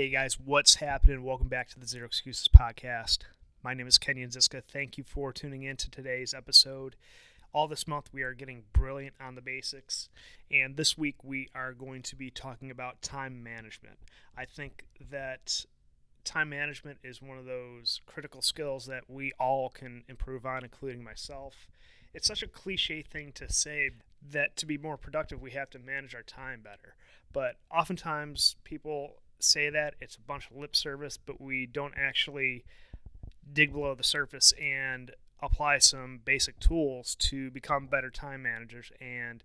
Hey guys, what's happening? Welcome back to the Zero Excuses podcast. My name is Kenyon. Thank you for tuning in to today's episode. All this month we are getting brilliant on the basics, and this week we are going to be talking about time management. I think that time management is one of those critical skills that we all can improve on, including myself. It's such a cliche thing to say that to be more productive we have to manage our time better, but oftentimes people say that it's a bunch of lip service, but we don't actually dig below the surface and apply some basic tools to become better time managers and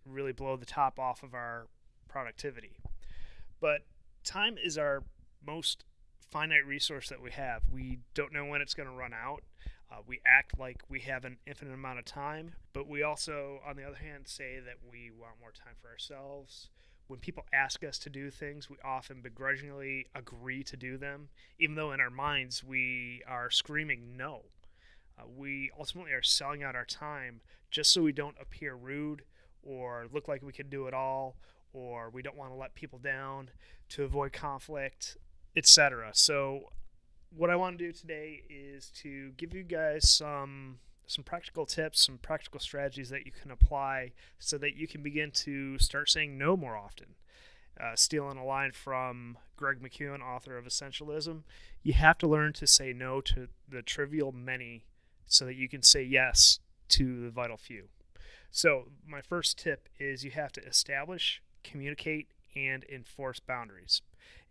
really blow the top off of our productivity. But time is our most finite resource that we have. We don't know when it's going to run out. We act like we have an infinite amount of time, but we also, on the other hand, say that we want more time for ourselves. When people ask us to do things, we often begrudgingly agree to do them, even though in our minds we are screaming no. We ultimately are selling out our time just so we don't appear rude or look like we can do it all, or we don't want to let people down to avoid conflict, etc. So what I want to do today is to give you guys some practical tips, some practical strategies that you can apply so that you can begin to start saying no more often. Stealing a line from Greg McKeown, author of Essentialism, you have to learn to say no to the trivial many so that you can say yes to the vital few. So my first tip is you have to establish, communicate, and enforce boundaries.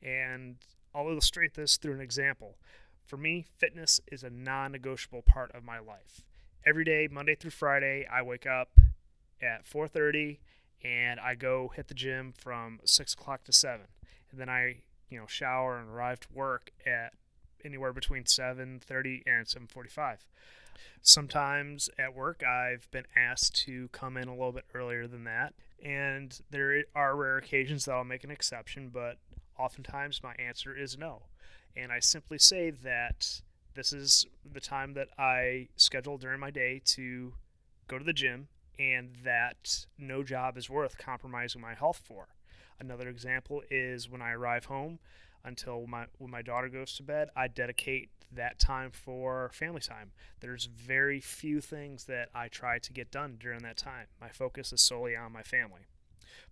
And I'll illustrate this through an example. For me, fitness is a non-negotiable part of my life. Every day, Monday through Friday, I wake up at 4:30 and I go hit the gym from 6 o'clock to 7. And then I, shower and arrive to work at anywhere between 7:30 and 7:45. Sometimes at work, I've been asked to come in a little bit earlier than that. And there are rare occasions that I'll make an exception, but oftentimes my answer is no. And I simply say that this is the time that I schedule during my day to go to the gym, and that no job is worth compromising my health for. Another example is when I arrive home until when my daughter goes to bed, I dedicate that time for family time. There's very few things that I try to get done during that time. My focus is solely on my family.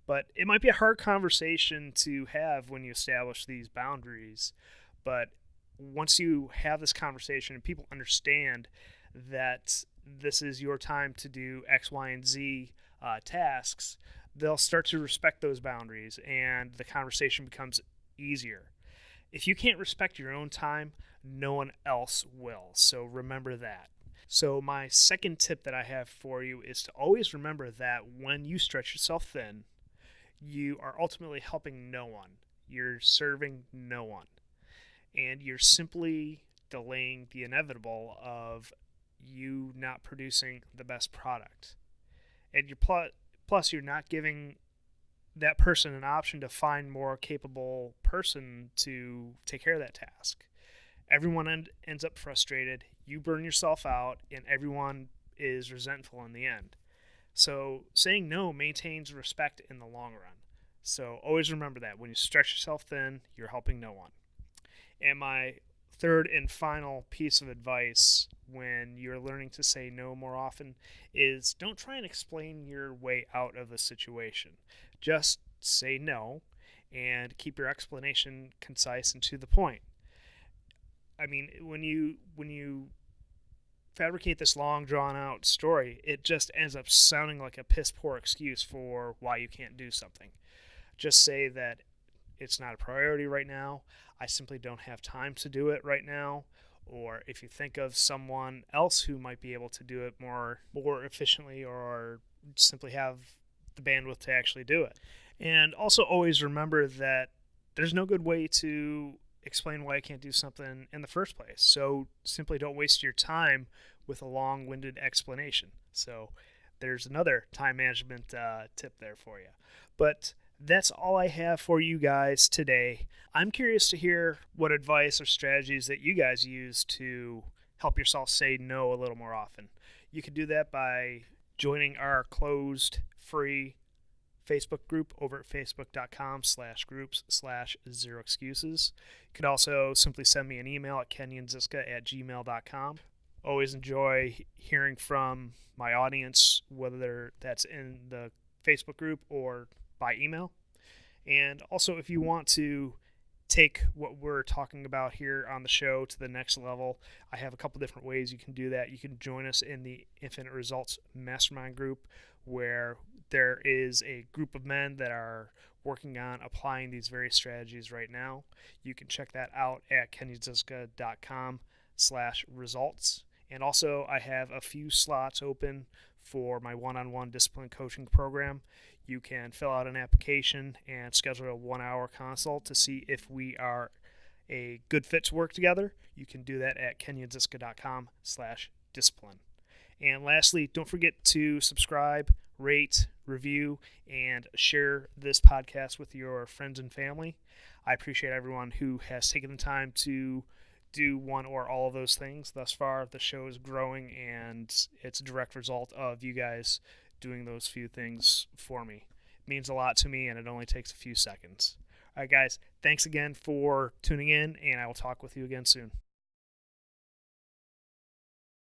But it might be a hard conversation to have when you establish these boundaries, but once you have this conversation and people understand that this is your time to do X, Y, and Z tasks, they'll start to respect those boundaries and the conversation becomes easier. If you can't respect your own time, no one else will. So remember that. So my second tip that I have for you is to always remember that when you stretch yourself thin, you are ultimately helping no one. You're serving no one. And you're simply delaying the inevitable of you not producing the best product. And plus you're not giving that person an option to find more capable person to take care of that task. Everyone ends up frustrated. You burn yourself out, and everyone is resentful in the end. So saying no maintains respect in the long run. So always remember that. When you stretch yourself thin, you're helping no one. And my third and final piece of advice when you're learning to say no more often is don't try and explain your way out of the situation. Just say no and keep your explanation concise and to the point. I mean, when you fabricate this long drawn out story, it just ends up sounding like a piss poor excuse for why you can't do something. Just say that it's not a priority right now. I simply don't have time to do it right now. Or if you think of someone else who might be able to do it more efficiently, or simply have the bandwidth to actually do it. And also always remember that there's no good way to explain why I can't do something in the first place. So simply don't waste your time with a long-winded explanation. So there's another time management tip there for you. But that's all I have for you guys today. I'm curious to hear what advice or strategies that you guys use to help yourself say no a little more often. You can do that by joining our closed, free Facebook group over at facebook.com/groups/zeroexcuses. You can also simply send me an email at kenyonziska@gmail.com. Always enjoy hearing from my audience, whether that's in the Facebook group or by email. And also, if you want to take what we're talking about here on the show to the next level, I have a couple different ways you can do that. You can join us in the Infinite Results Mastermind group, where there is a group of men that are working on applying these various strategies right now. You can check that out at kenyonziska.com/results. And also, I have a few slots open for my one-on-one discipline coaching program. You can fill out an application and schedule a 1-hour consult to see if we are a good fit to work together. You can do that at kenyonziska.com/discipline. And lastly, don't forget to subscribe, rate, review, and share this podcast with your friends and family. I appreciate everyone who has taken the time to do one or all of those things. Thus far, the show is growing, and it's a direct result of you guys doing those few things for me. It means a lot to me, and it only takes a few seconds. All right, guys, thanks again for tuning in, and I will talk with you again soon.